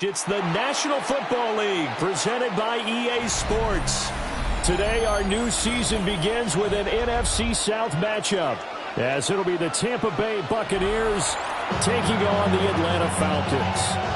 It's the National Football League presented by EA Sports. Today, our new season begins with an NFC South matchup, as it'll be the Tampa Bay Buccaneers taking on the Atlanta Falcons.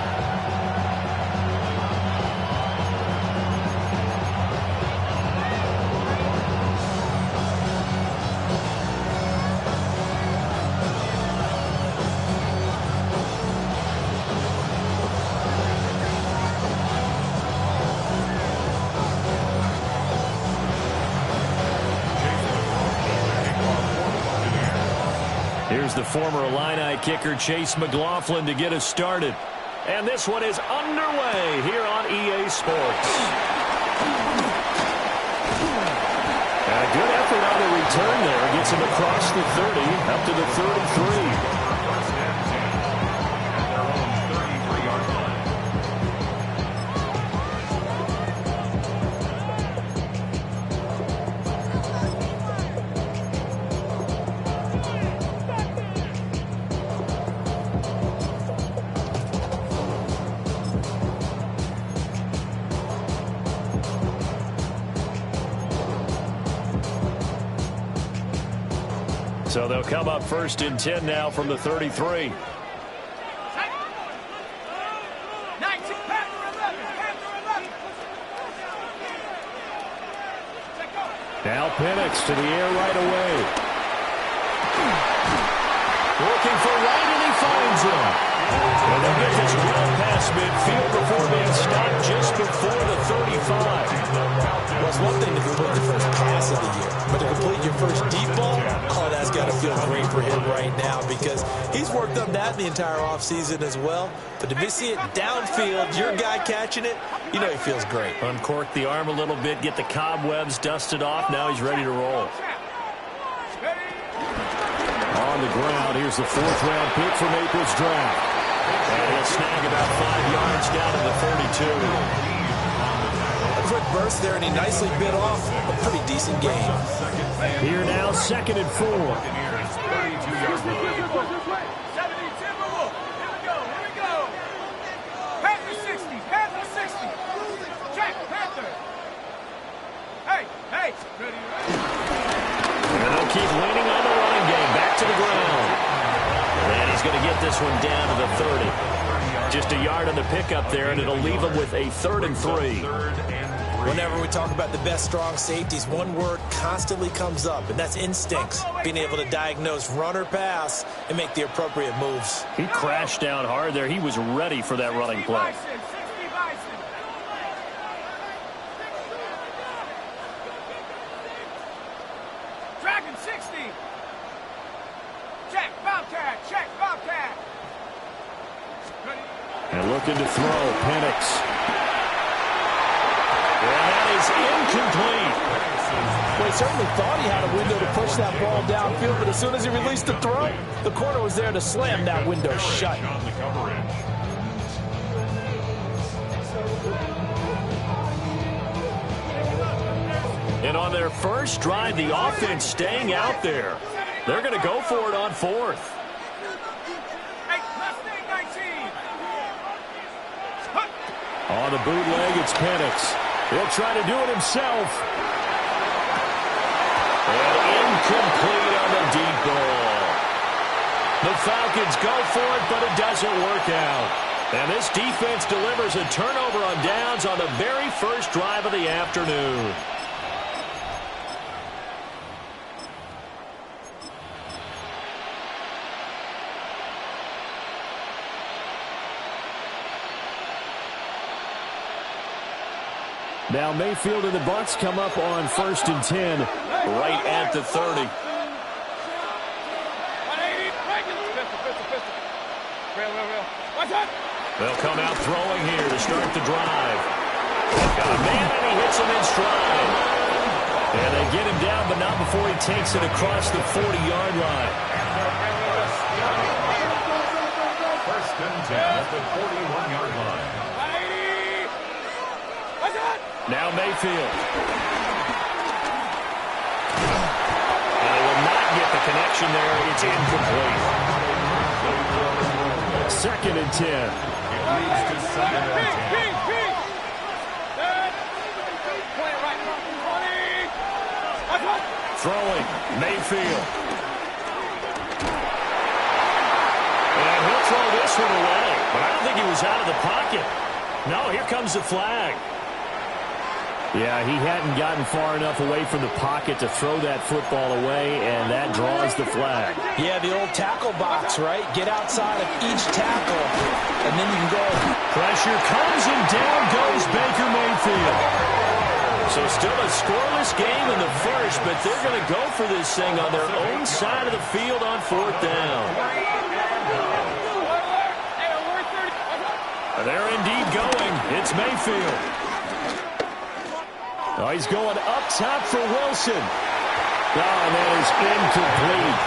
Here's the former Illini kicker Chase McLaughlin to get us started. And this one is underway here on EA Sports. And a good effort on the return there. Gets him across the 30, up to the 33. So they'll come up first and 10 now from the 33. Now Penix to the air right away. Looking for right, and he finds him. And they'll get this ground past midfield before being stopped just before the 35. Well, it's one thing to complete the first pass of the year, but to complete your first deep ball, oh, that's got to feel great for him right now because he's worked on that the entire offseason as well. But to see it downfield, your guy catching it, you know he feels great. Uncork the arm a little bit, get the cobwebs dusted off. Now he's ready to roll. On the ground, here's the fourth-round pick from April's draft. And he'll snag about 5 yards down to the 32. A quick burst there, and he nicely bit off a pretty decent game. Here now, 2nd and 4. And they'll keep leaning on the running game. Back to the ground. And he's going to get this one down to the 30. Just a yard on the pickup there, and it'll leave him with a 3rd and 3. Whenever we talk about the best strong safeties, one word constantly comes up, and that's instincts. Being able to diagnose run or pass and make the appropriate moves. He crashed down hard there. He was ready for that running play. Dragon 60. Check, Bobcat. Check, Bobcat. And looking to throw, Penix. And that is incomplete. Well, he certainly thought he had a window to push that ball downfield, but as soon as he released the throw, the corner was there to slam that window shut. And on their first drive, the offense staying out there. They're going to go for it on 4th. On the bootleg, it's Penix. He'll try to do it himself. And incomplete on the deep ball. The Falcons go for it, but it doesn't work out. And this defense delivers a turnover on downs on the very first drive of the afternoon. Now Mayfield and the Bucs come up on 1st and 10, right at the 30. They'll come out throwing here to start the drive. Got a man, and he hits him in stride. And they get him down, but not before he takes it across the 40-yard line. 1st and 10 at the 41-yard line. Now Mayfield. And they will not get the connection there. It's incomplete. 2nd and 10. It leads to 2nd and 10. Throwing, Mayfield. And he'll throw this one away, but I don't think he was out of the pocket. No, here comes the flag. Yeah, he hadn't gotten far enough away from the pocket to throw that football away, and that draws the flag. Yeah, the old tackle box, right? Get outside of each tackle, and then you can go. Pressure comes, and down goes Baker Mayfield. So still a scoreless game in the first, but they're going to go for this thing on their own side of the field on 4th down. They're indeed going. It's Mayfield. Oh, he's going up top for Wilson. Oh, and that is incomplete.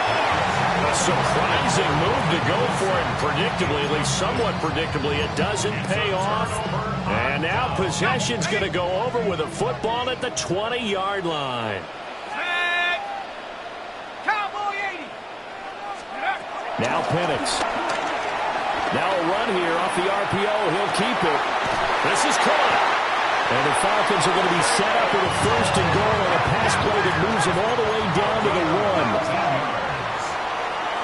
A surprising move to go for it, and predictably, at least somewhat predictably, it doesn't pay off. And now possession's going to go over with a football at the 20-yard line. Cowboy 80. Now Penix. Now a run here off the RPO. He'll keep it. This is caught. And the Falcons are going to be set up with a 1st and goal on a pass play that moves them all the way down to the 1.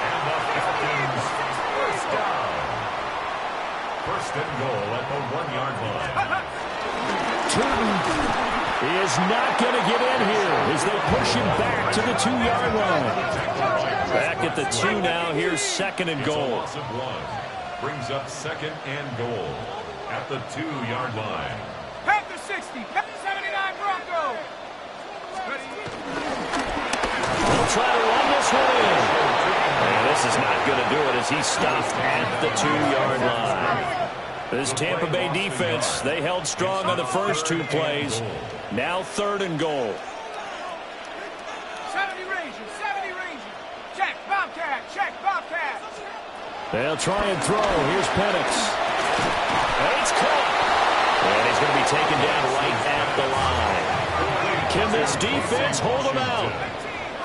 And the Falcons, 1st down. 1st and goal at the 1-yard line. Turton is not going to get in here as they push him back to the 2-yard line. Back at the 2 now. Here's 2nd and goal. It's a loss of 1. Brings up 2nd and goal at the 2-yard line. Panther 60. 79 Broncos. He'll try to run this one in. And this is not going to do it as he's stopped at the 2-yard line. This Tampa Bay defense, they held strong on the first 2 plays. Now 3rd and goal. 70 Rangers. 70 Rangers. Check Bobcat. Check Bobcat. They'll try and throw. Here's Penix. And it's caught. And he's going to be taken down right at the line. Can this defense hold him out?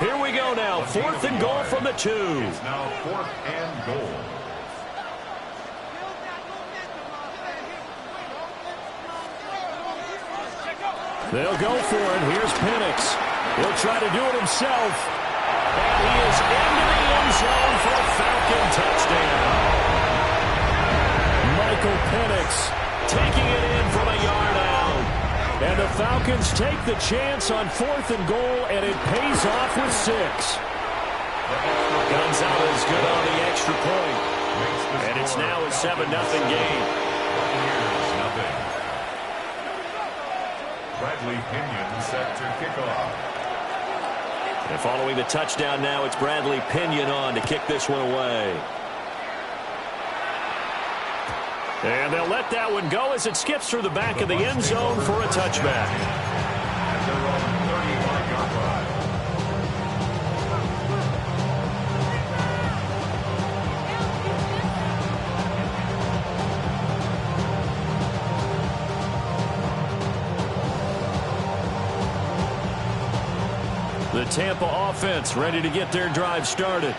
Here we go now. 4th and goal from the 2. It's now 4th and goal. They'll go for it. Here's Penix. He'll try to do it himself. And he is into the end zone for a Falcon touchdown. Michael Penix taking it in from a yard out. And the Falcons take the chance on 4th and goal, and it pays off with 6. Gonzalez good on the extra point. And it's now a 7-0 game. Bradley Pinion set to kick off. And following the touchdown now, it's Bradley Pinion on to kick this one away. And they'll let that one go as it skips through the back of the end zone for a touchback. At their own 35-yard line. The Tampa offense ready to get their drive started.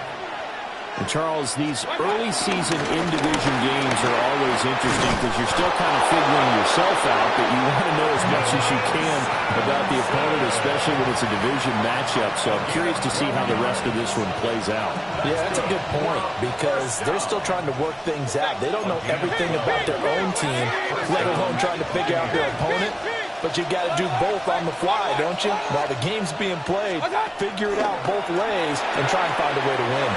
And Charles, these early season in-division games are always interesting because you're still kind of figuring yourself out, but you want to know as much as you can about the opponent, especially when it's a division matchup. So I'm curious to see how the rest of this one plays out. Yeah, that's a good point because they're still trying to work things out. They don't know everything about their own team, let alone trying to figure out their opponent. But you got to do both on the fly, don't you? While the game's being played, figure it out both ways and try and find a way to win.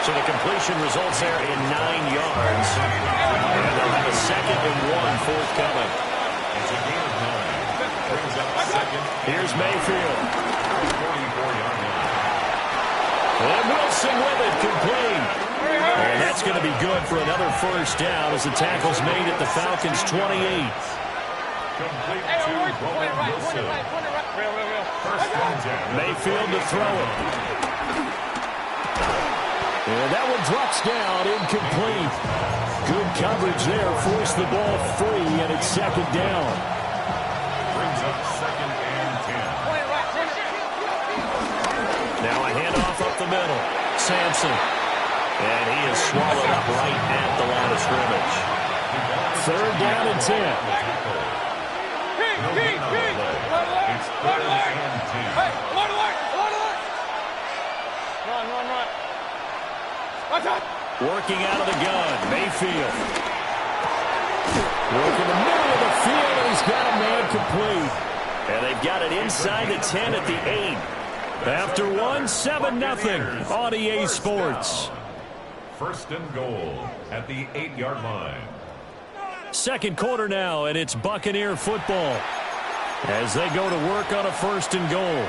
So the completion results there in 9 yards. And they'll have a 2nd and 1 forthcoming. It's a gain of 9. Brings up 2nd. Here's Mayfield. 44-yard line. And Wilson with it, complete. And that's going to be good for another 1st down as the tackle's made at the Falcons' 28. Complete to Roman Wilson. 1st and 10. Mayfield to throw it. And that one drops down, incomplete. Good coverage there, forced the ball free, and it's 2nd down. Brings up 2nd and 10. Now a handoff up the middle. Sampson. And he is swallowed up right at the line of scrimmage. 3rd down and 10. It's 3rd and 10. Hey, alert, alert, alert, alert. Run, run, run. Watch out. Working out of the gun, Mayfield. Working the middle of the field, and he's got a man complete. And they've got it inside the 10 at the 8. After 1, 7-0 on EA Sports. 1st and goal at the 8-yard line. 2nd quarter now, and it's Buccaneer football as they go to work on a 1st and goal.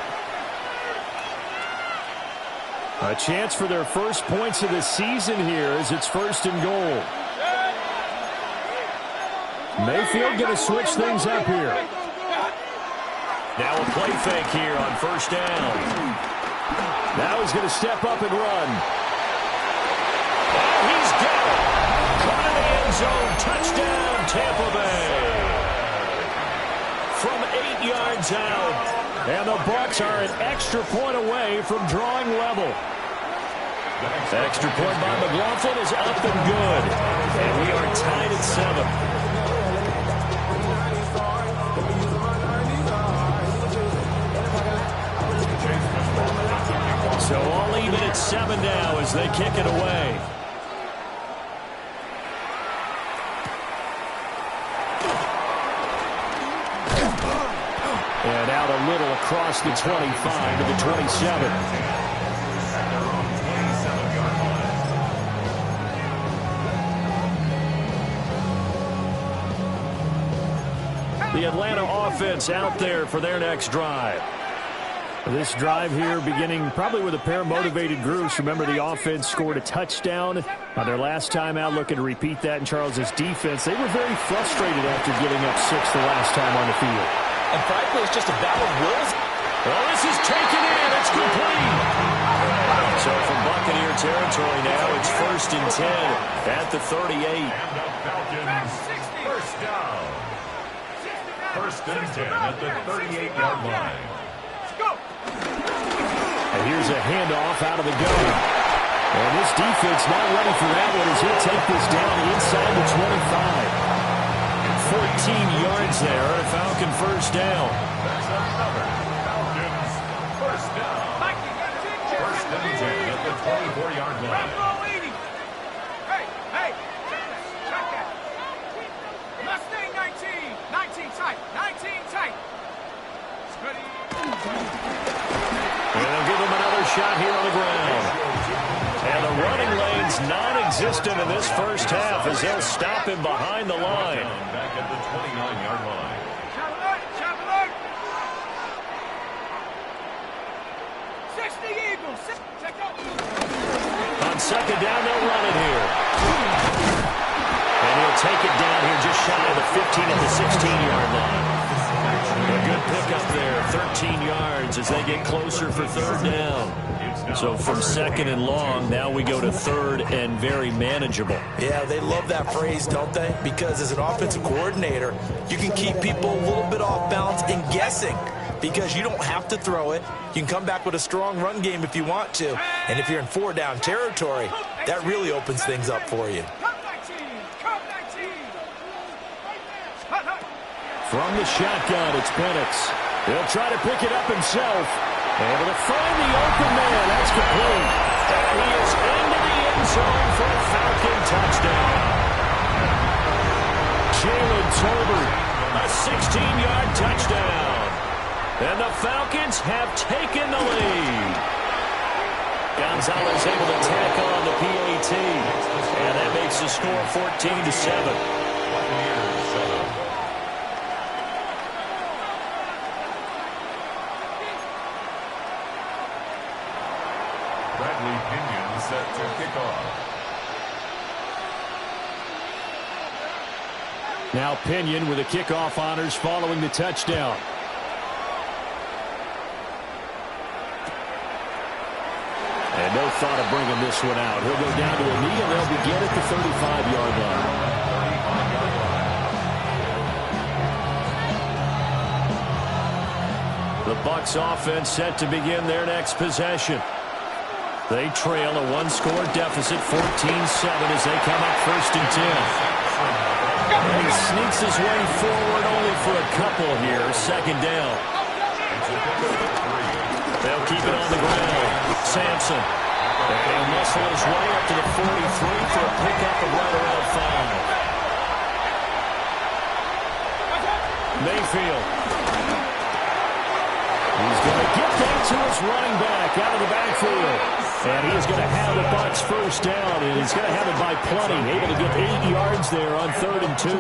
A chance for their first points of the season here as it's 1st and goal. Mayfield going to switch things up here. Now a play fake here on 1st down. Now he's going to step up and run. And he's got it. Caught in the end zone. Touchdown, Tampa Bay. From 8 yards out. And the Bucs are an extra point away from drawing level. Extra point by McLaughlin is up and good. And we are tied at 7. So all even at 7 now as they kick it away. And out a little across the 25 to the 27. The Atlanta offense out there for their next drive. This drive here beginning probably with a pair of motivated groups. Remember, the offense scored a touchdown on their last time out. Looking to repeat that in Charles's defense. They were very frustrated after giving up 6 the last time on the field. And frankly, it's just a battle of wills. Well, this is taken in. It's complete. So from Buccaneer territory now, it's 1st and 10 at the 38. And the Falcons, 1st down. 1st and 10 at the 38-yard line. And here's a handoff out of the gun. And this defense not ready for that one as he'll take this down inside the 25. 14 yards there, and a Falcon 1st down. That's another Falcons 1st down. 1st and 10 at the 24-yard line. Hey, hey, check that. Mustang 19 tight, 19 tight. Steady. And they'll give him another shot here on the ground. And the running lane's non-existent in this first half as they'll stop him behind the line. Back at the 29-yard line. Chop alert. 60 Eagles. Check out. On 2nd down, they'll run it here. And he'll take it down here just shy of the 15 at the 16-yard line. A good pickup there, 13 yards as they get closer for 3rd down. So from 2nd and long, now we go to 3rd and very manageable. Yeah, they love that phrase, don't they? Because as an offensive coordinator, you can keep people a little bit off balance and guessing because you don't have to throw it. You can come back with a strong run game if you want to. And if you're in 4-down territory, that really opens things up for you. From the shotgun, it's Penix. He'll try to pick it up himself. Able to find the open man. That's complete. And he is into the end zone for a Falcon touchdown. Jalen Tolbert, a 16-yard touchdown. And the Falcons have taken the lead. Gonzalez able to tack on the PAT. And that makes the score 14-7. Bradley Pinion set to kick off. Now Pinion with the kickoff honors following the touchdown. And no thought of bringing this one out. He'll go down to a knee, and they'll begin at the 35-yard line. The Bucs offense set to begin their next possession. They trail a one-score deficit, 14-7, as they come up 1st and 10. And he sneaks his way forward only for a couple here. 2nd down. They'll keep it on the ground. Sampson. They'll muscle his way up to the 43 for a pickup of right around 5. Mayfield. He's going to get that to his running back out of the backfield. And he is going to have the Bucs 1st down, and he's going to have it by plenty. Able to get 8 yards there on 3rd and 2.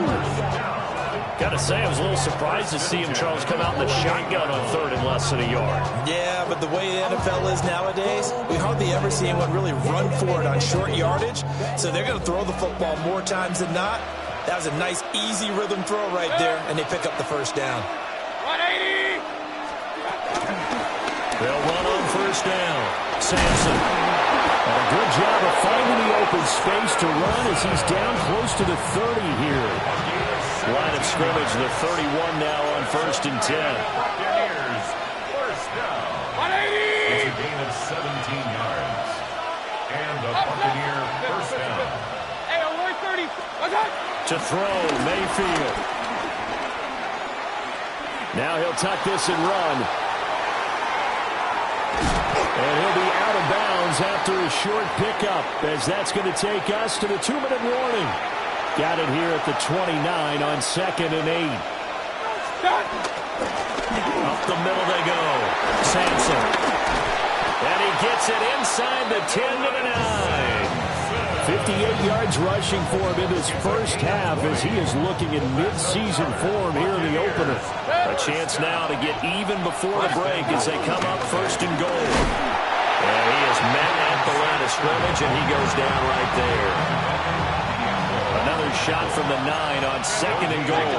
Got to say, I was a little surprised to see him, Charles, come out in the shotgun on 3rd and less than a yard. Yeah, but the way the NFL is nowadays, we hardly ever see anyone really run for it on short yardage. So they're going to throw the football more times than not. That was a nice, easy rhythm throw right there, and they pick up the 1st down. 180! They'll run on 1st down. Sampson. And a good job of finding the open space to run as he's down close to the 30 here. Line of scrimmage, the 31 now on 1st and 10. Buccaneers, 1st down. 180! It's a gain of 17 yards. And the Buccaneer 1st down. Hey, alert 30. To throw, Mayfield. Now he'll tuck this and run. And he'll be out of bounds after a short pickup, as that's going to take us to the 2-minute warning. Got it here at the 29 on 2nd and 8. Up the middle they go. Sampson. And he gets it inside the 10 to the 9. 58 yards rushing for him in his 1st half as he is looking in mid-season form here in the opener. A chance now to get even before the break as they come up 1st and goal. And he is met at the line of scrimmage, and he goes down right there. Another shot from the 9 on 2nd and goal.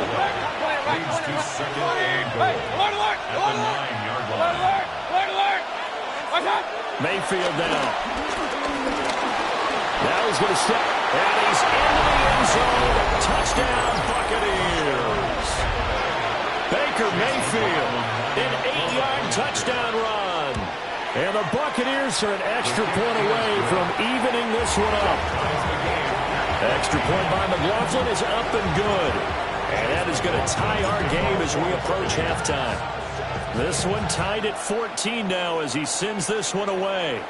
Leads to 2nd and goal. At the 9-yard line. Mayfield down. Now he's going to step, and he's into the end zone. Touchdown, Buccaneers. Baker Mayfield, an 8-yard touchdown run. And the Buccaneers are an extra point away from evening this one up. Extra point by McLaughlin is up and good. And that is going to tie our game as we approach halftime. This one tied at 14 now as he sends this one away.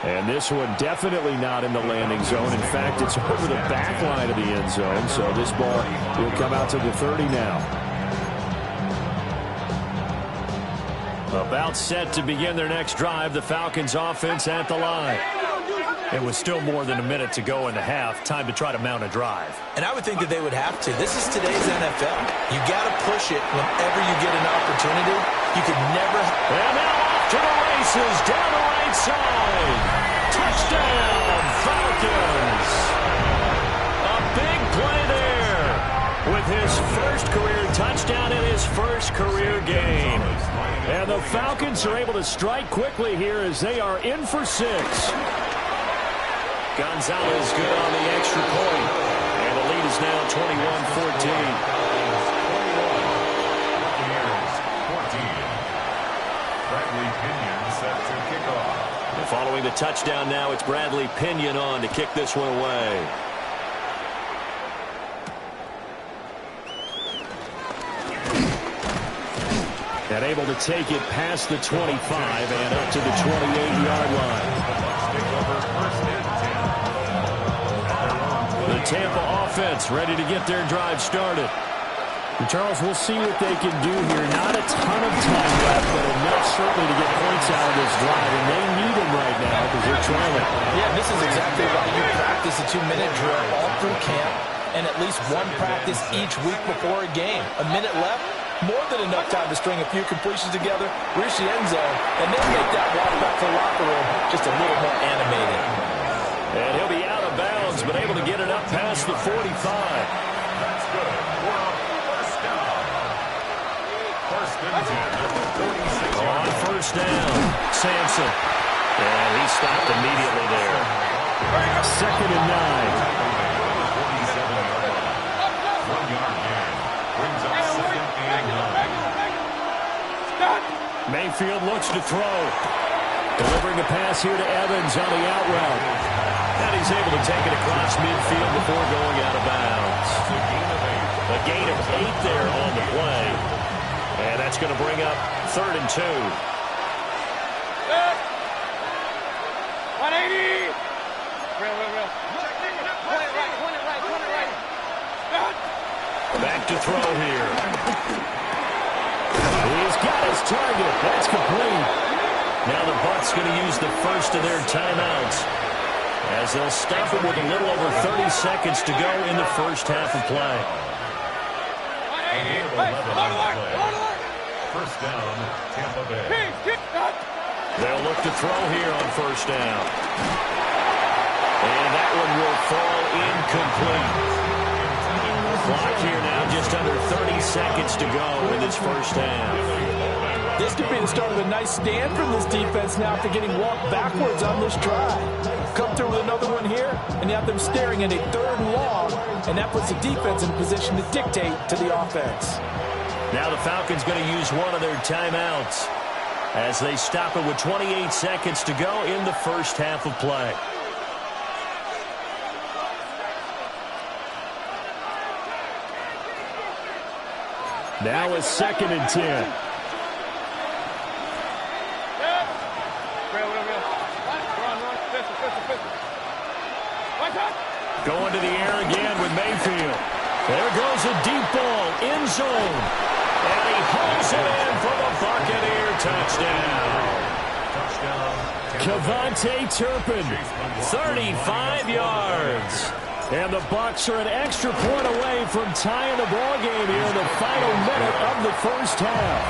And this one definitely not in the landing zone. In fact, it's over the back line of the end zone. So this ball will come out to the 30 now. About set to begin their next drive. The Falcons offense at the line. It was still more than a minute to go in the half. Time to try to mount a drive. And I would think that they would have to. This is today's NFL. You got to push it whenever you get an opportunity. You could never. And now off to the races down the right side. Touchdown, Falcons. A big play there with his first career touchdown in his first career game. And the Falcons are able to strike quickly here as they are in for 6. Gonzalez good on the extra point. And the lead is now 21-14. Buccaneers, 14. Bradley Pinion set to kick off. And following the touchdown now, it's Bradley Pinion on to kick this one away. And able to take it past the 25 and up to the 28-yard line. The Tampa offense ready to get their drive started. And Charles, we'll see what they can do here. Not a ton of time left, but enough certainly to get points out of this drive. And they need them right now because they're trailing. Yeah, this is exactly why you practice a 2-minute drill all through camp and at least one practice each week before a game. A minute left. More than enough time to string a few completions together, reach the end zone, and then make that walk back to the locker room just a little more animated. And he'll be out of bounds, but able to get it up past the 45. That's good. We're on 1st down. 1st and 10 at the 46. On 1st down, Sampson. And he stopped immediately there. 2nd and 9. 47-yard line. 1-yard gain. Brings up 2nd and 9. Mayfield looks to throw. Delivering a pass here to Evans on the out route. And he's able to take it across midfield before going out of bounds. A gain of 8 there on the play. And that's going to bring up 3rd and 2. 180. Real. Point it right. Back to throw here. He's got his target. That's complete. Now the Bucs going to use the first of their timeouts as they'll stop it with a little over 30 seconds to go in the first half of play. First down, Tampa Bay. They'll look to throw here on first down. And that one will fall incomplete. Clock here now, just under 30 seconds to go in this first half. This could be the start of a nice stand from this defense now after getting walked backwards on this drive. Come through with another one here, and you have them staring at a 3rd and long, and that puts the defense in position to dictate to the offense. Now the Falcons going to use one of their timeouts as they stop it with 28 seconds to go in the first half of play. Now a 2nd and 10. Going to the air again with Mayfield. There goes a deep ball, end zone. And he hauls it in for the Buccaneer touchdown. Kevontae Turpin, 35 yards. And the Bucs are an extra point away from tying the ball game here in the final minute of the first half.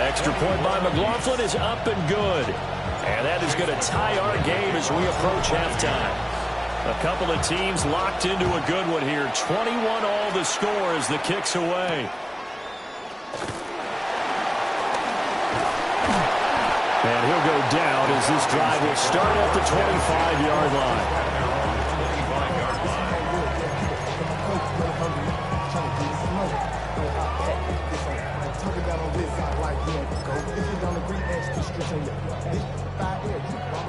Extra point by McLaughlin is up and good. And that is going to tie our game as we approach halftime. A couple of teams locked into a good one here. 21 all the score as the kick's away. And he'll go down as this drive will start at the 25-yard line.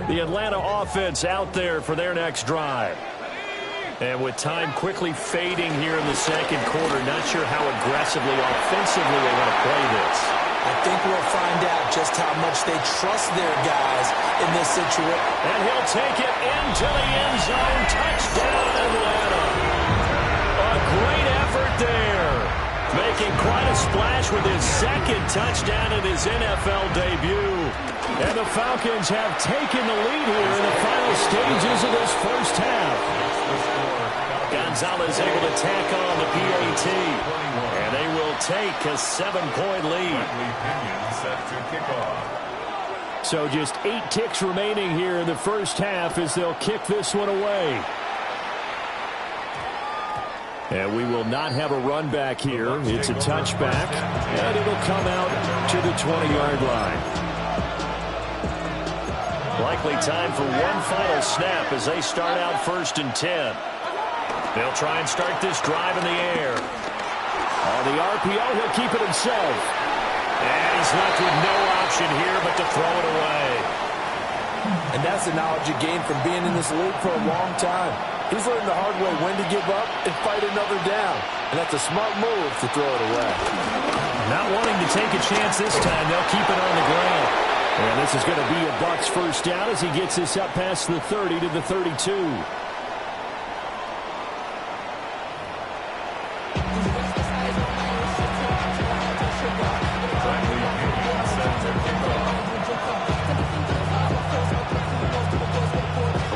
The Atlanta offense out there for their next drive. And with time quickly fading here in the second quarter, not sure how aggressively, offensively they want to play this. I think we'll find out just how much they trust their guys in this situation. And he'll take it into the end zone. Touchdown, Atlanta. A great effort there. Making quite a splash with his 2nd touchdown in his NFL debut. And the Falcons have taken the lead here in the final stages of this first half. Gonzalez able to tack on the PAT. And they will take a 7-point lead. So just 8 ticks remaining here in the first half as they'll kick this one away. And we will not have a run back here. It's a touchback, and it'll come out to the 20-yard line. Likely time for one final snap as they start out 1st and 10. They'll try and start this drive in the air. On the RPO, he'll keep it himself. And he's left with no option here but to throw it away. And that's the knowledge you gain from being in this league for a long time. He's learned the hard way when to give up and fight another down. And that's a smart move to throw it away. Not wanting to take a chance this time, they'll keep it on the ground. And this is going to be a Bucs first down as he gets this up past the 30 to the 32.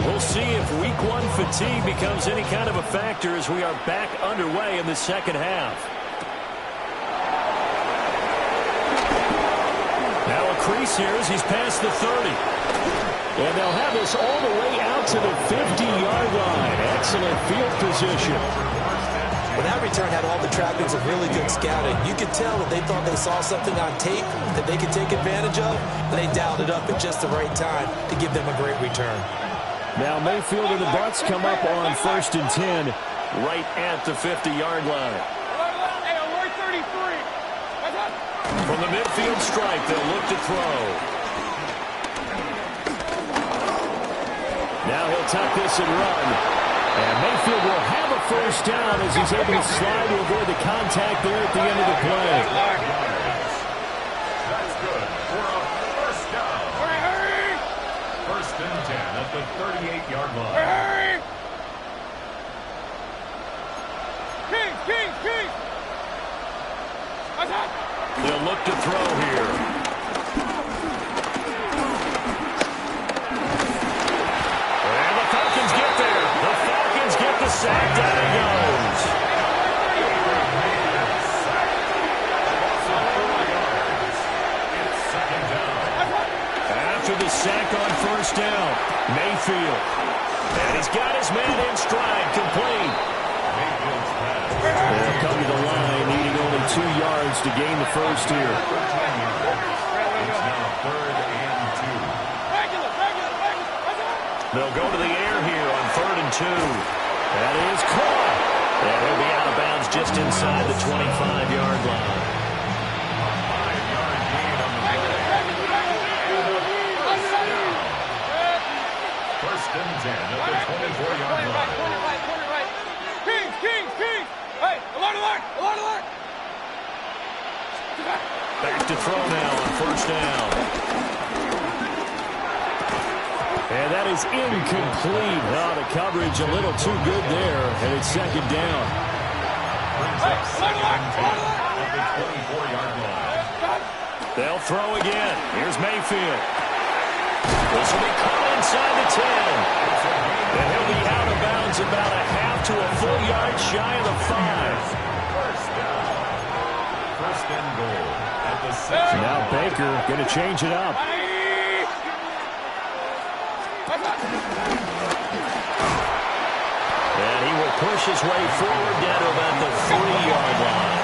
We'll see if week 1 fatigue becomes any kind of a factor as we are back underway in the second half. Now a crease here as he's past the 30. And they'll have this all the way out to the 50-yard line. Excellent field position. Well, that return had all the trappings of really good scouting. You could tell that they thought they saw something on tape that they could take advantage of, and they dialed it up at just the right time to give them a great return. Now Mayfield and the Bucs come up on 1st and 10 right at the 50-yard line. From the midfield stripe, they'll look to throw. Now he'll tuck this and run. And Mayfield will have a first down as he's able to slide to avoid the contact there at the end of the play. That's good for a first down. First and 10 at the 38-yard line. King! They'll look to throw here. And the Falcons get there. The Falcons get the sack. Down he goes. It's second down. After the sack on first down, Mayfield. And he's got his man in stride, complete. Mayfield's pass. They'll come to the line, needing only 2 yards to gain the first here. It's now third and 2. They'll go to the air here on 3rd and 2. That is caught. And he'll be out of bounds just inside the 25-yard line. A 5-yard gain on the play. First and 10 at the 24-yard line. King! Hey, alert! Back to throw now on first down. And that is incomplete. Oh, the coverage a little too good there, and it's second down. Brings up second and 10 at the 24-yard line. They'll throw again. Here's Mayfield. This will be caught inside the 10. And he'll be out of bounds about a half to a full yard shy of the 5. First down. First and goal at the 6. Now Baker going to change it up. And he will push his way forward down to about the 3-yard line.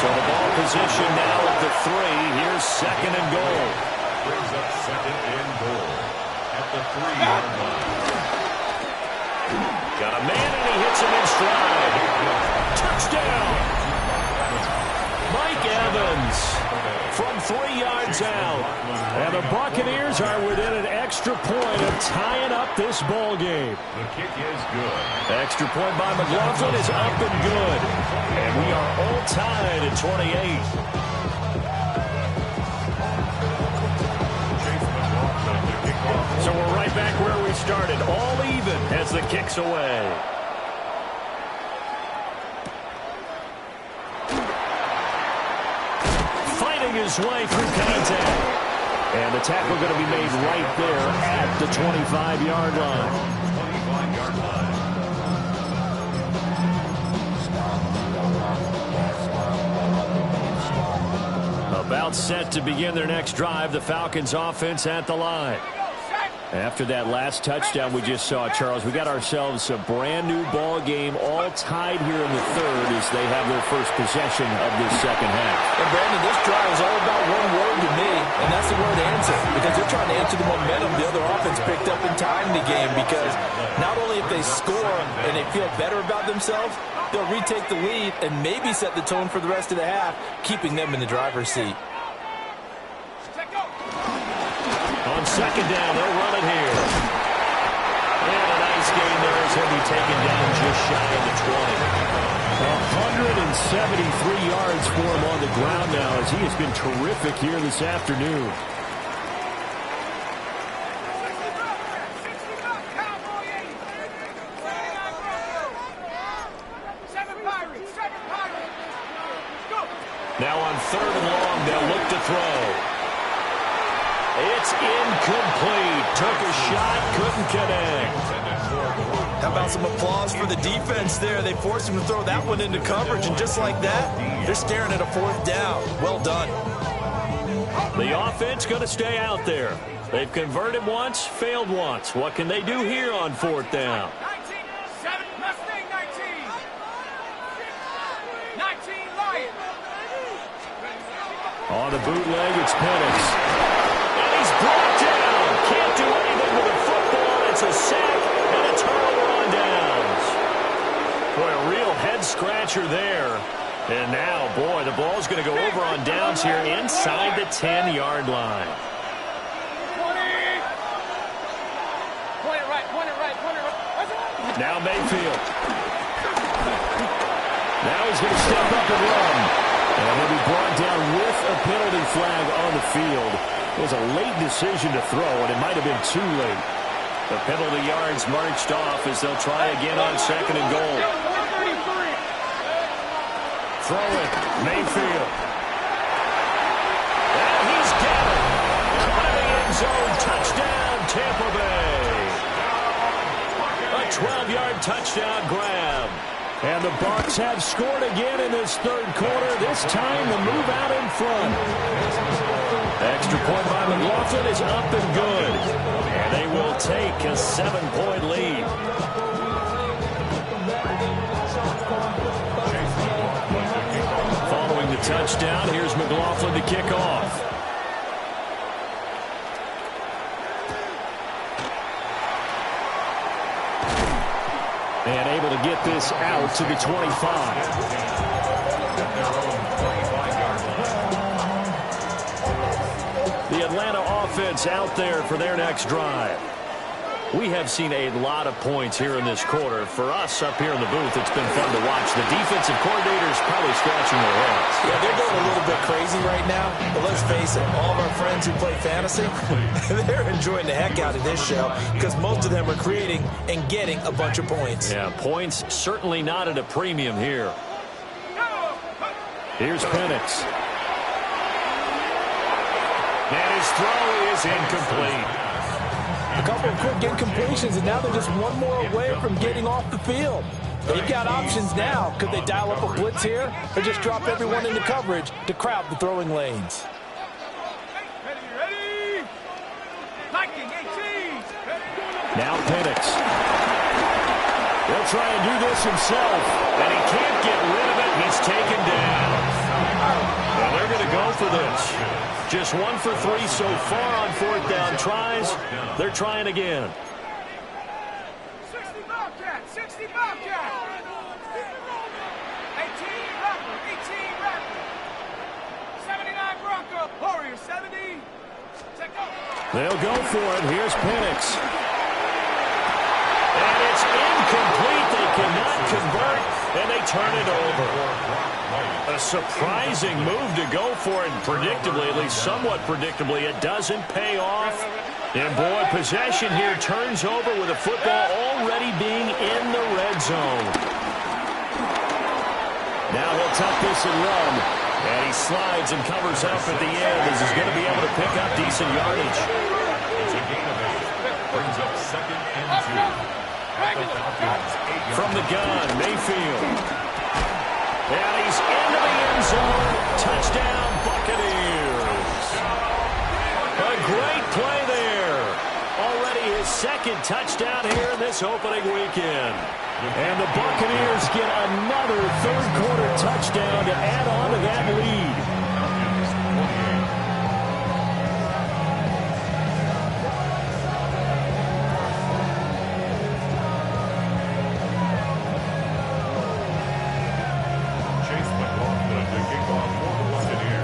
So the ball position now at the 3. Here's second and goal. Brings up second and goal at the 3-yard line. Got a man and he hits him in stride. Touchdown! Mike Evans from 3 yards out. And the Buccaneers are within an extra point of tying up this ball game. The kick is good. Extra point by McLaughlin is up and good. And we are all tied at 28. So we're right back where we started, all even as the kick's away. Fighting his way through contact. And the tackle going to be made right there at the 25-yard line. 25-yard line. About set to begin their next drive, the Falcons offense at the line. After that last touchdown we just saw, Charles, we got ourselves a brand new ball game, all tied here in the 3rd as they have their first possession of this second half. And Brandon, this drive is all about one word to me, and that's the word answer. Because they're trying to answer the momentum the other offense picked up in tying the game. Because not only if they score and they feel better about themselves, they'll retake the lead and maybe set the tone for the rest of the half, keeping them in the driver's seat. On second down, they'll run it here. And a nice gain there as he'll be taken down just shy of the 20. 173 yards for him on the ground now as he has been terrific here this afternoon. Now on 3rd and long, they'll look to throw. It's incomplete. Took a shot, couldn't connect. How about some applause for the defense there? They forced him to throw that one into coverage, and just like that, they're staring at a 4th down. Well done. The offense going to stay out there. They've converted once, failed once. What can they do here on 4th down? 19 Lions. On the bootleg, it's Penix. And he's brought down. Can't do anything with a football. It's a sack and a turnover on downs. Boy, a real head-scratcher there. And now, boy, the ball's going to go over on downs here inside the 10-yard line. 20 right. Now Mayfield. Now he's going to step up and run. And he'll be brought down with a penalty flag on the field. It was a late decision to throw, and it might have been too late. The penalty yards marched off as they'll try again on 2nd and goal. Throw it. Mayfield. And he's got it. Caught in the end zone. Touchdown, Tampa Bay. A 12-yard touchdown grab. And the Bucs have scored again in this third quarter. This time the move out in front. Extra point by McLaughlin is up and good. And they will take a 7-point lead. Following the touchdown, here's McLaughlin to kick off. And able to get this out to the 25. The Atlanta offense out there for their next drive. We have seen a lot of points here in this quarter. For us up here in the booth, it's been fun to watch. The defensive coordinators probably scratching their heads. Yeah, they're going a little bit crazy right now. But let's face it, all of our friends who play fantasy, they're enjoying the heck out of this show because most of them are creating and getting a bunch of points. Yeah, points certainly not at a premium here. Here's Penix. And his throw is incomplete. A couple of quick incompletions, and now they're just one more away from getting off the field. They've got options now. Could they dial up a blitz here or just drop everyone into coverage to crowd the throwing lanes? Now Penix. He'll try and do this himself, and he can't get rid of it. He's taken down. And they're going to go for this. Just 1 for 3 so far on 4th down tries. They're trying again. 60 Bobcat, 60 Bobcat. 18 Raptor, 18 Raptor. 79 Bronco, Warrior 70. Check out. They'll go for it. Here's Penix. And it's incomplete. They cannot convert, and they turn it over. A surprising move to go for it, and predictably, at least somewhat predictably, it doesn't pay off. And boy, possession here turns over with the football already being in the red zone. Now he'll tuck this and run. And he slides and covers up at the end as he's going to be able to pick up decent yardage. It's a gain of 8. Brings up 2nd and 2. From the gun, Mayfield. And he's into the end zone. Touchdown, Buccaneers. A great play there. Already his 2nd touchdown here in this opening weekend. And the Buccaneers get another third-quarter touchdown to add on to that lead.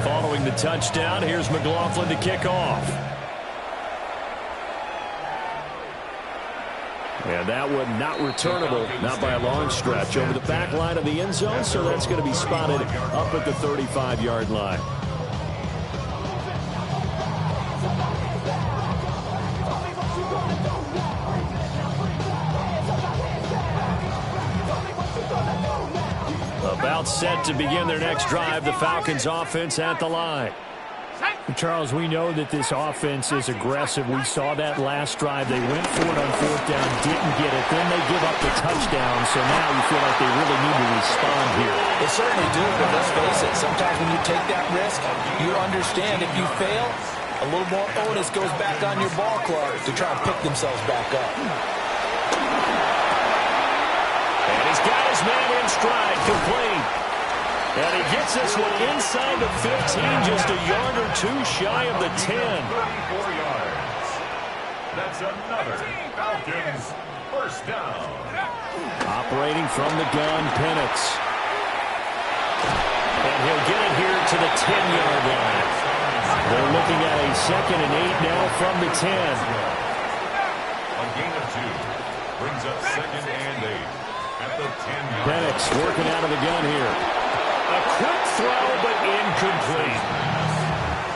Following the touchdown, here's McLaughlin to kick off. And that one not returnable, not by a long stretch, over the back line of the end zone, so that's going to be spotted up at the 35-yard line. About set to begin their next drive, the Falcons offense at the line. Charles, we know that this offense is aggressive. We saw that last drive. They went for it on 4th down, didn't get it. Then they give up the touchdown, so now you feel like they really need to respond here. They certainly do, but let's face it. Sometimes when you take that risk, you understand if you fail, a little more onus goes back on your ball club to try and pick themselves back up. And he's got his man in stride, complete. And he gets this one inside the 15, just a yard or two shy of the 10. 34 yards. That's another Falcons first down. Operating from the gun, Penix. And he'll get it here to the 10-yard line. They're looking at a 2nd and 8 now from the 10. A gain of 2. Brings up 2nd and 8 at the 10-yard line. Penix working out of the gun here. A quick throw, but incomplete.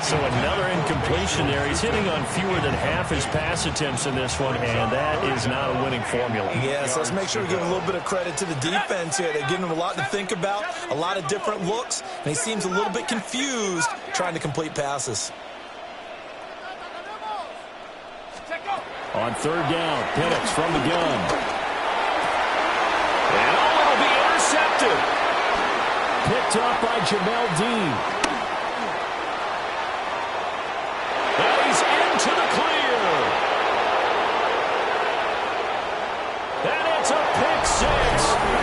So another incompletion there. He's hitting on fewer than half his pass attempts in this one, and that is not a winning formula. Yes, let's make sure we give a little bit of credit to the defense here. They're giving him a lot to think about, a lot of different looks, and he seems a little bit confused trying to complete passes. On 3rd down, Penix from the gun. And it'll be intercepted. Picked up by Jamel Dean. He's into the clear. And it's a pick 6.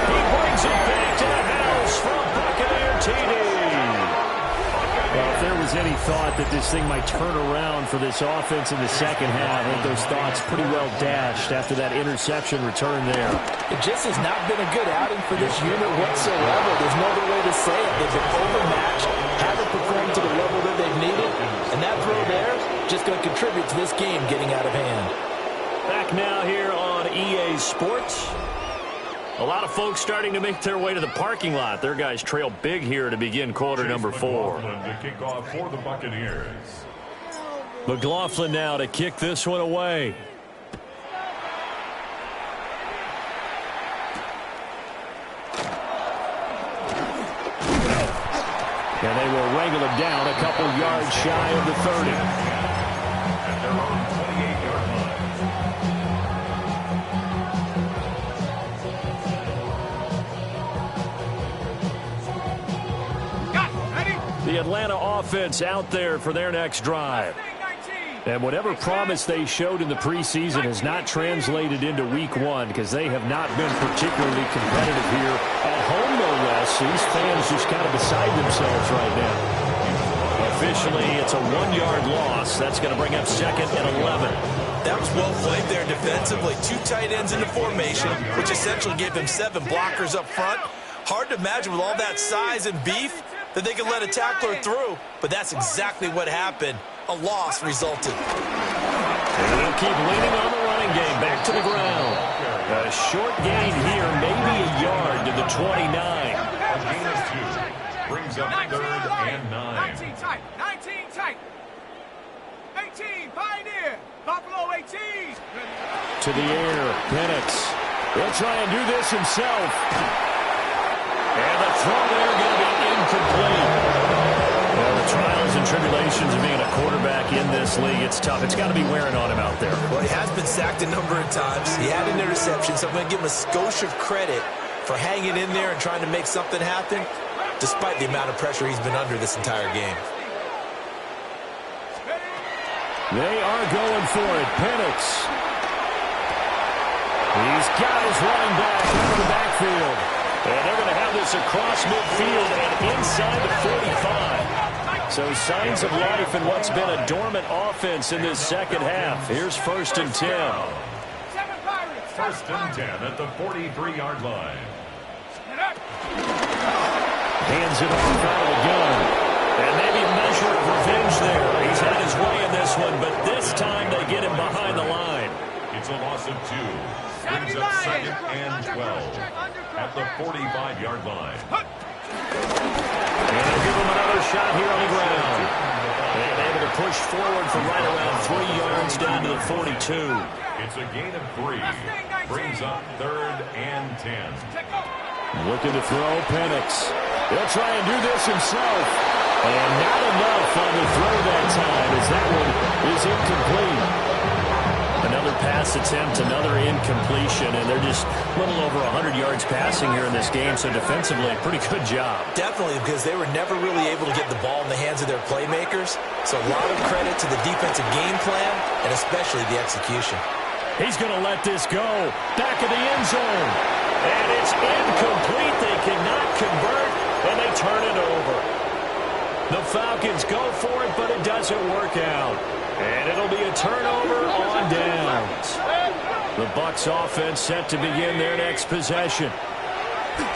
He brings it back to the house from Buccaneer TD. Well, if there was any thought that this thing might turn around for this offense in the second half, I think those thoughts pretty well dashed after that interception return there. It just has not been a good outing for this unit whatsoever. There's no other way to say it. They've been overmatched, haven't performed to the level that they've needed, and that throw there just going to contribute to this game getting out of hand. Back now here on EA Sports. A lot of folks starting to make their way to the parking lot. Their guys trail big here to begin quarter number 4. To kick off for the Buccaneers. McLaughlin now to kick this one away. And they will wrangle him down a couple yards shy of the 30. At their own 28-yard line. The Atlanta offense out there for their next drive. And whatever promise they showed in the preseason has not translated into week 1 because they have not been particularly competitive here at home, no less. These fans just kind of beside themselves right now. Officially, it's a 1-yard loss. That's going to bring up 2nd and 11. That was well played there defensively. 2 tight ends in the formation, which essentially gave him 7 blockers up front. Hard to imagine with all that size and beef that they could let a tackler through, but that's exactly what happened. A loss resulted. And they'll keep leaning on the running game. Back to the ground. A short gain here, maybe a yard to the 29. A gain of 2. Brings up 3rd and 9. 19 tight. 19 tight. 18, Pioneer. Buffalo 18. To the air, Penix. He'll try and do this himself. And the throw there going to be incomplete. Well, the trials and tribulations of being a quarterback in this league, it's tough. It's got to be wearing on him out there. Well, he has been sacked a number of times. He had an interception, so I'm going to give him a skosh of credit for hanging in there and trying to make something happen, despite the amount of pressure he's been under this entire game. They are going for it. Penix. He's got his running back into the backfield. And they're going to have this across midfield and inside the 45. So signs of life in what's been a dormant offense in this second half. Here's 1st and 10. 1st and 10 at the 43-yard line. Hands it off out of the gun. And maybe a measure of revenge there. He's had his way in this one, but this time they get him behind the line. It's a loss of 2. Brings up 2nd and 12 at the 45-yard line. And they'll give him another shot here on the ground. And able to push forward from right around 3 yards down to the 42. It's a gain of 3. Brings up 3rd and 10. Looking to throw, Penix. He'll try and do this himself. And not enough on the throw that time as that one is incomplete. Another pass attempt, another incompletion, and they're just a little over 100 yards passing here in this game, so defensively, a pretty good job. Definitely, because they were never really able to get the ball in the hands of their playmakers, so a lot of credit to the defensive game plan, and especially the execution. He's going to let this go. Back of the end zone. And it's incomplete. They cannot convert, and they turn it over. The Falcons go for it, but it doesn't work out. And it'll be a turnover on downs. The Bucs offense set to begin their next possession.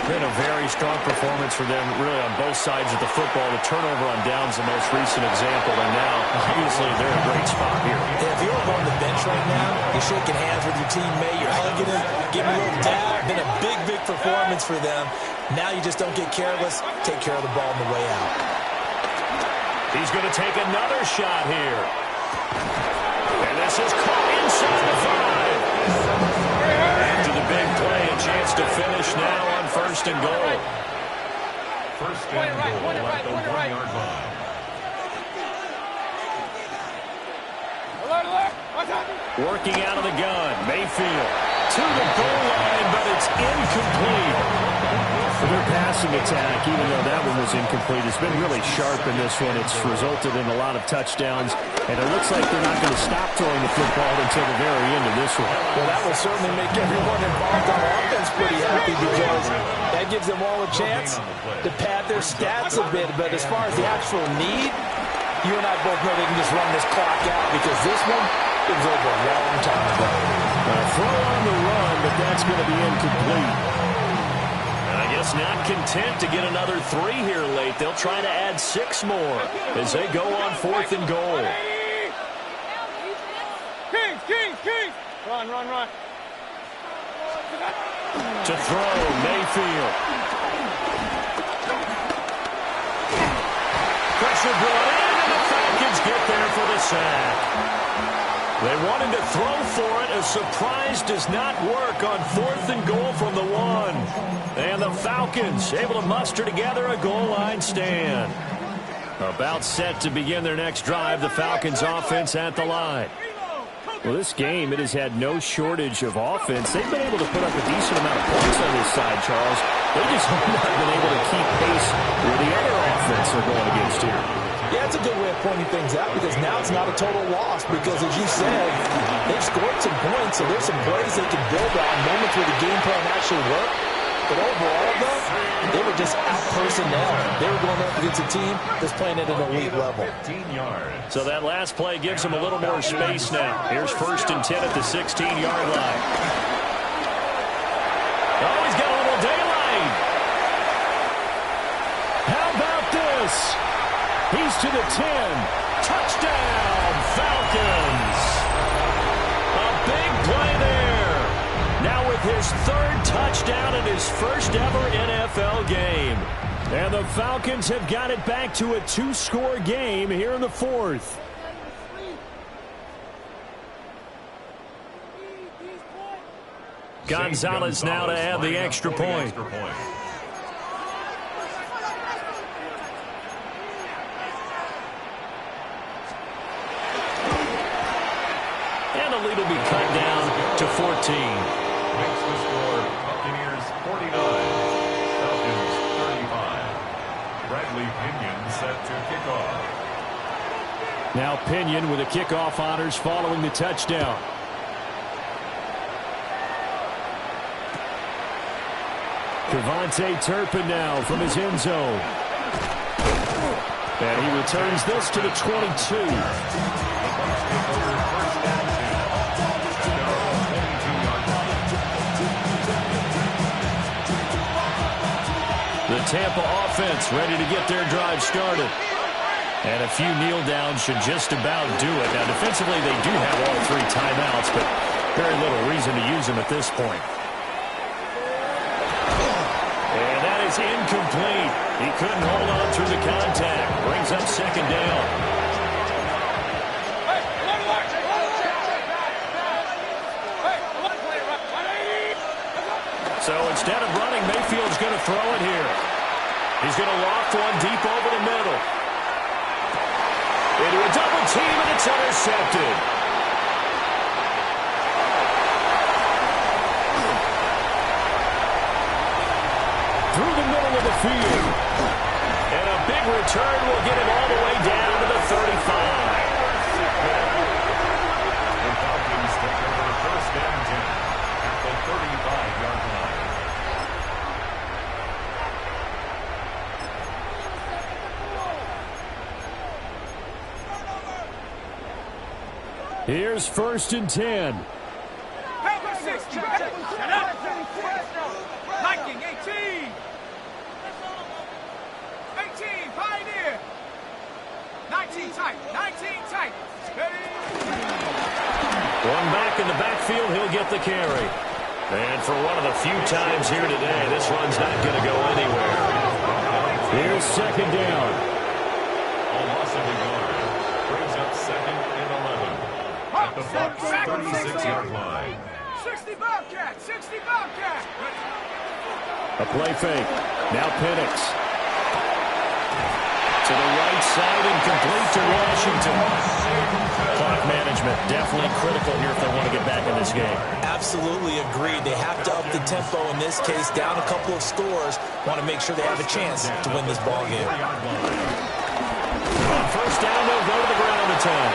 Been a very strong performance for them, really, on both sides of the football. The turnover on downs, the most recent example, and now, obviously, they're in a great spot here. Yeah, if you're on the bench right now, you're shaking hands with your teammate, you're hugging him, giving him a little dab. Been a big, big performance for them. Now you just don't get careless. Take care of the ball on the way out. He's going to take another shot here. And this is caught inside the 5. After the big play, a chance to finish now on 1st and goal. First and goal at the 1-yard line. Alert, alert. Watch out. Working out of the gun, Mayfield to the goal line, but it's incomplete. For their passing attack, even though that one was incomplete, it's been really sharp in this one. It's resulted in a lot of touchdowns, and it looks like they're not going to stop throwing the football until the very end of this one. Well, that will certainly make everyone involved on offense pretty happy because that gives them all a chance to pad their stats a bit. But as far as the actual need, you and I both know they can just run this clock out because this one was over a long time ago. Throw on the run, but that's going to be incomplete. I guess not content to get another 3 here late. They'll try to add 6 more as they go on 4th and goal. Kings, Kings, Kings. Run, run, run. To throw, Mayfield. Pressure brought in, and the Falcons get there for the sack. They wanted to throw for it. A surprise does not work on 4th and goal from the 1. And the Falcons able to muster together a goal line stand. About set to begin their next drive, the Falcons offense at the line. Well, this game, it has had no shortage of offense. They've been able to put up a decent amount of points on this side, Charles. They just have not been able to keep pace with the other offense they're going against here. Yeah, it's a good way of pointing things out because now it's not a total loss because, as you said, they've scored some points, so there's some plays they can build on, moments where the game plan actually worked. But overall, though, they were just out-personnel. They were going up against a team that's playing at an elite level. 15 yards. So that last play gives them a little more space now. Here's 1st and 10 at the 16-yard line. Oh, he's got a little daylight. How about this? He's to the 10. Touchdown, Falcons. A big play there. Now with his 3rd touchdown in his first ever NFL game. And the Falcons have got it back to a 2-score game here in the 4th. Gonzalez now to add the extra point. And the lead will be cut down to 14. Makes the score Buccaneers 49, Falcons 35. Bradley Pinion set to kick off. Now Pinion with the kickoff honors following the touchdown. Devontae Turpin now from his end zone. And he returns this to the 22. The Tampa offense ready to get their drive started. And a few kneel downs should just about do it. Now, defensively, they do have all 3 timeouts, but very little reason to use them at this point. And that is incomplete. He couldn't hold on through the contact. Brings up 2nd down. So instead of running, Mayfield's going to throw it here. He's going to loft one deep over the middle. Into a double team, and it's intercepted. Through the middle of the field. And a big return will get him all the way down to the 35. The Falcons take over 1st and 10 at the 35-yard line. Here's 1st and 10. Nice Viking, 18. 18, Pioneer. 19 tight, 19 tight. One back in the backfield, he'll get the carry. And for one of the few times here today, this run's not going to go anywhere. Here's second down. A loss of a yard. Brings up 2nd and 11. At the Bucs 36-yard line. 60 Bobcat, 60 Bobcat. A play fake. Now Penix. To the right side and complete to Washington. Clock management definitely critical here if they want to get back in this game. Absolutely agreed. They have to up the tempo in this case, down a couple of scores. Want to make sure they have a chance to win this ball game. On first down, they'll go to the ground attack.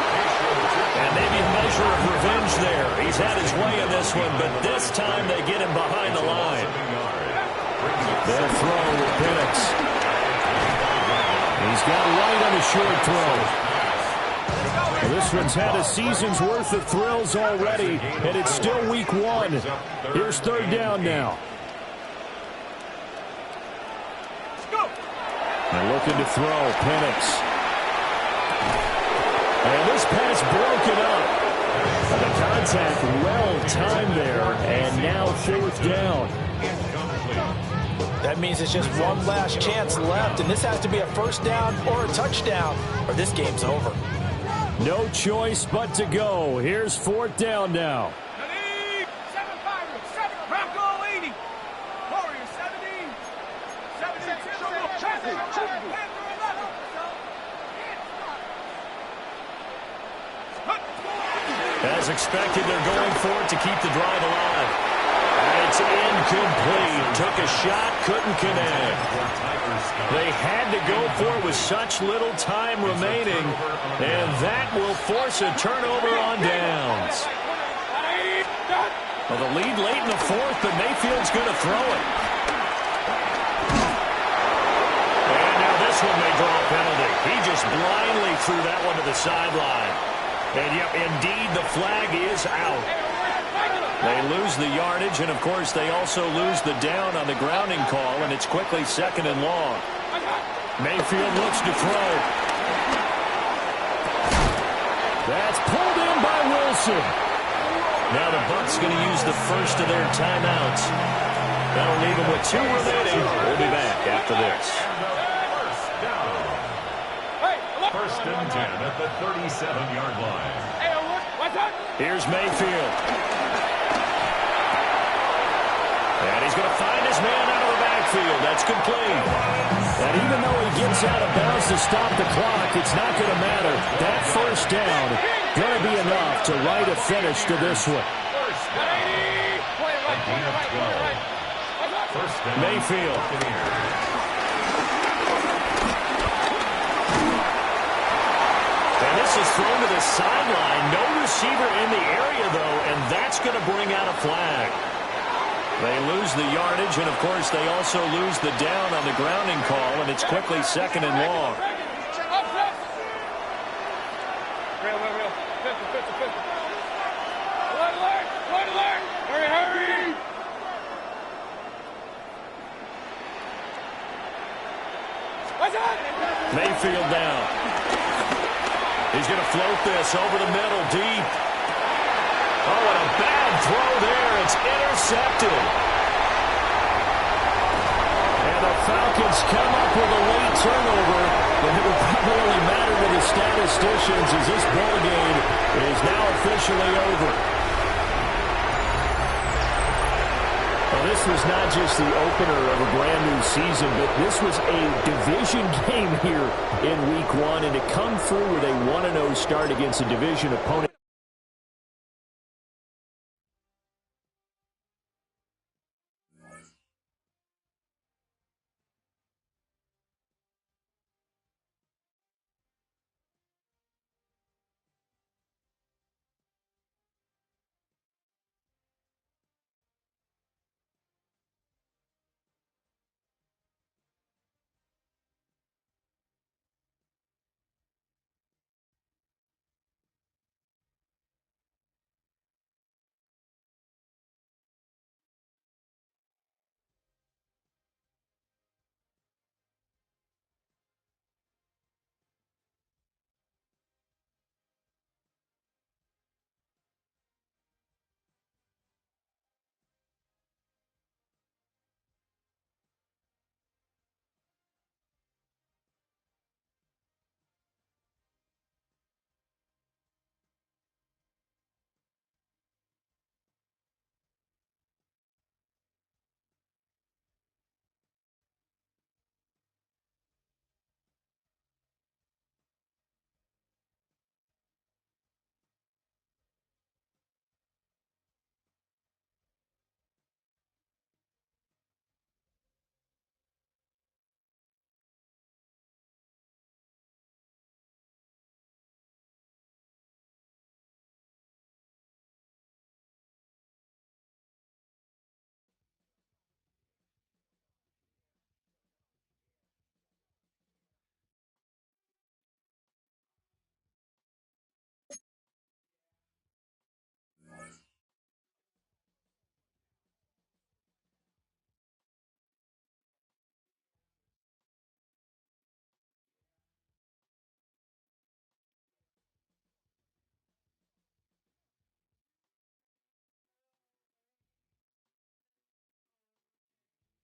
And maybe a measure of revenge there. He's had his way in this one, but this time they get him behind the line. They'll throw with Penix. He's got right on the short throw. Well, this one's had a season's worth of thrills already, and it's still week 1. Here's third down now. They're looking to throw. Penix. And this pass broken up. The contact well-timed there, and now fourth down. That means it's just one last chance left, and this has to be a first down or a touchdown, or this game's over. No choice but to go. Here's fourth down now. 7 Pirates, 7 Bronco 80. Warrior 70. 72. Panther 11. As expected, they're going for it to keep the drive alive. It's incomplete. Took a shot, couldn't connect. They had to go for it with such little time remaining, and that will force a turnover on downs. Well, the lead late in the fourth, but Mayfield's going to throw it. And now this one may draw a penalty. He just blindly threw that one to the sideline. And, yep, indeed, the flag is out. They lose the yardage, and, of course, they also lose the down on the grounding call, and it's quickly 2nd and long. Mayfield looks to throw. That's pulled in by Wilson. Now the Bucs going to use the first of their timeouts. That'll leave them with 2 remaining. We'll be back after this. First and 10 at the 37-yard line. Here's Mayfield. And he's going to find his man out of the backfield. That's complete. And even though he gets out of bounds to stop the clock, it's not going to matter. That first down going to be enough to write a finish to this one. Mayfield. And this is thrown to the sideline. No receiver in the area, though, and that's going to bring out a flag. They lose the yardage, and, of course, they also lose the down on the grounding call, and it's quickly 2nd and long. Hurry! Mayfield down. He's going to float this over the middle, deep. Oh, and a bad throw there. It's intercepted. And the Falcons come up with a late turnover, but it will probably only matter to the statisticians as this ball game is now officially over. Well, this was not just the opener of a brand new season, but this was a division game here in week 1, and to come through with a 1-0 start against a division opponent